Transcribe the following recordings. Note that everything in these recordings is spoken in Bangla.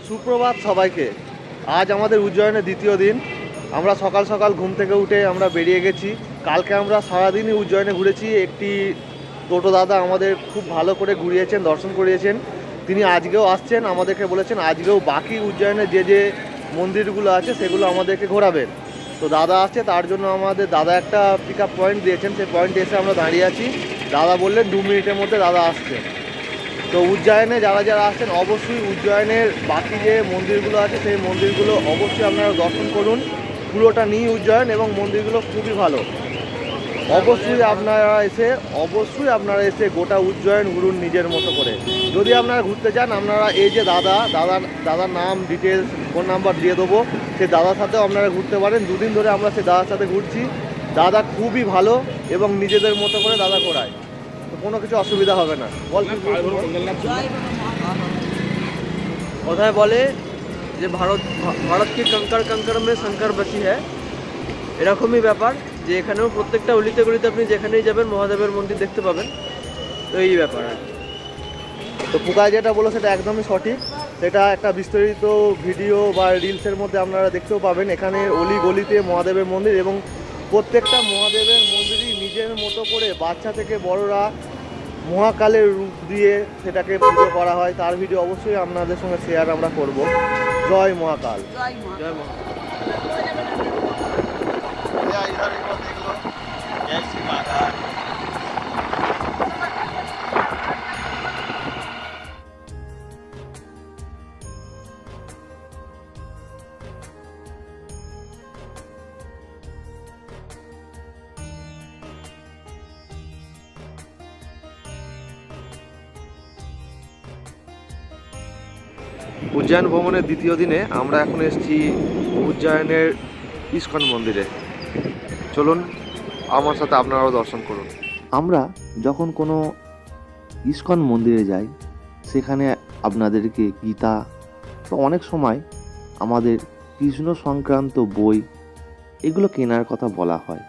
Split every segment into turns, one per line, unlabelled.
সুপ্রভাত সবাইকে। আজ আমাদের উজ্জয়নের দ্বিতীয় দিন। আমরা সকাল সকাল ঘুম থেকে উঠে আমরা বেরিয়ে গেছি। কালকে আমরা সারাদিনই উজ্জয়নে ঘুরেছি। একটি টোটো দাদা আমাদের খুব ভালো করে ঘুরিয়েছেন, দর্শন করিয়েছেন। তিনি আজকেও আসছেন, আমাদেরকে বলেছেন আজকেও বাকি উজ্জয়নে যে যে মন্দিরগুলো আছে সেগুলো আমাদেরকে ঘোরাবেন। তো দাদা আসছে, তার জন্য আমাদের দাদা একটা পিক আপ পয়েন্ট দিয়েছেন। সেই পয়েন্টে এসে আমরা দাঁড়িয়ে আছি। দাদা বললেন 2 মিনিটের মধ্যে দাদা আসছে। তো উজ্জয়নে যারা যারা আসছেন অবশ্যই উজ্জয়নের বাকি যে মন্দিরগুলো আছে সেই মন্দিরগুলো অবশ্যই আপনারা দর্শন করুন। পুরোটা নিয়ে উজ্জয়ন এবং মন্দিরগুলো খুবই ভালো। অবশ্যই আপনারা এসে গোটা উজ্জয়ন ঘুরুন নিজের মতো করে। যদি আপনারা ঘুরতে চান, আপনারা এই যে দাদার নাম, ডিটেলস, ফোন নাম্বার দিয়ে দেবো, সেই দাদার সাথেও আপনারা ঘুরতে পারেন। 2 দিন ধরে আমরা সেই দাদার সাথে ঘুরছি। দাদা খুবই ভালো এবং নিজেদের মতো করে দাদা করায়, তো কোনো কিছু অসুবিধা হবে না।
কথায় বলে যে ভারত কি কঙ্কর কঙ্কর মে শঙ্কর বসি হ্যায়, এরকমই ব্যাপার যে এখানেও প্রত্যেকটা অলিতে গলিতে আপনি যেখানেই যাবেন মহাদেবের মন্দির দেখতে পাবেন। তো এই ব্যাপার আর কি।
তো পুকায় যেটা বলো সেটা একদমই সঠিক। সেটা একটা বিস্তারিত ভিডিও বা রিলসের মধ্যে আপনারা দেখতেও পাবেন। এখানে অলি গলিতে মহাদেবের মন্দির এবং প্রত্যেকটা মহাদেবের মন্দিরই নিজের মতো করে বাচ্চা থেকে বড়রা মহাকালের রূপ দিয়ে সেটাকে পুজো করা হয়। তার ভিডিও অবশ্যই আপনাদের সঙ্গে শেয়ার আমরা করব। জয় মহাকাল।
জয় মা।
উজ্জয়ন ভ্রমণের দ্বিতীয় দিনে আমরা এখন এসেছি উজ্জয়নের ইস্কন মন্দিরে। চলুন আমার সাথে আপনারাও দর্শন করুন। আমরা যখন কোনো ইস্কন মন্দিরে যাই, সেখানে আপনাদেরকে গীতা, তো অনেক সময় আমাদের কৃষ্ণ সংক্রান্ত বই এগুলো কেনার কথা বলা হয়।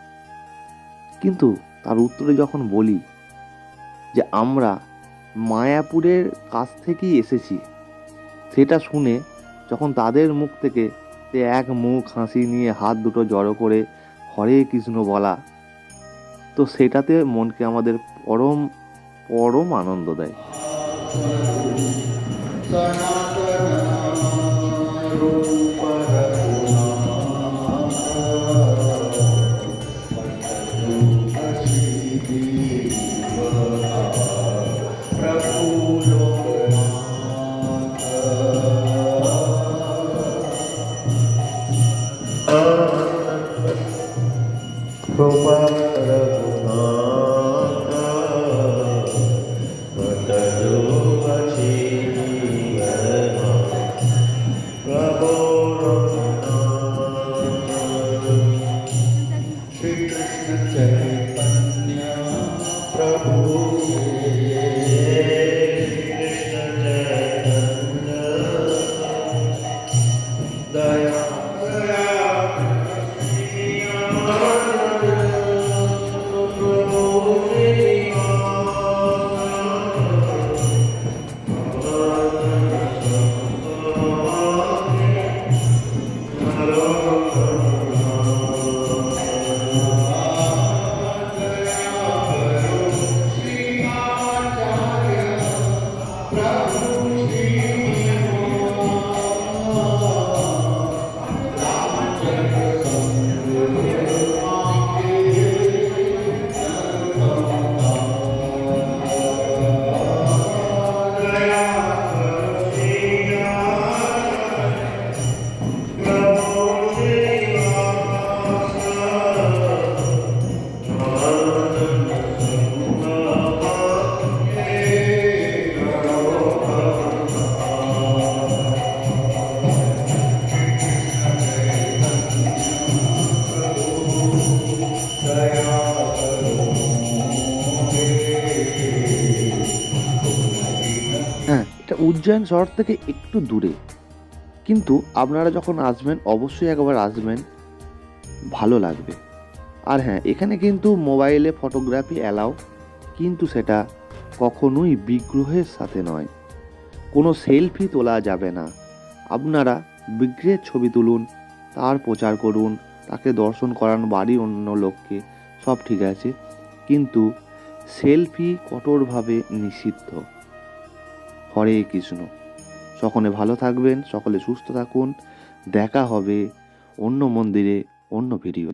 কিন্তু তার উত্তরে যখন বলি যে আমরা মায়াপুরের কাছ থেকেই এসেছি, সেটা শুনে যখন তাদের মুখ থেকে সে এক মুখ হাসি নিয়ে হাত দুটো জড়ো করে হরে কৃষ্ণ বলা, তো সেটাতে মনকে আমাদের পরম পরম আনন্দ দেয়। হ্যাঁ, এটা উজ্জয়ন শহর থেকে একটু দূরে, কিন্তু আপনারা যখন আসবেন অবশ্যই একবার আসবেন, ভালো লাগবে। আর হ্যাঁ, এখানে কিন্তু মোবাইলে ফটোগ্রাফি অ্যালাউ, কিন্তু সেটা কখনোই বিগ্রহের সাথে নয়। কোনো সেলফি তোলা যাবে না। আপনারা বিগ্রহের ছবি তুলুন, তার প্রচার করুন, তাকে দর্শন করান বাড়ির অন্য লোককে, সব ঠিক আছে, কিন্তু সেলফি কঠোরভাবে নিষিদ্ধ। হরে কৃষ্ণ। সকলে ভালো থাকবেন, সকলে সুস্থ থাকুন। দেখা হবে অন্য মন্দিরে, অন্য ভিডিও।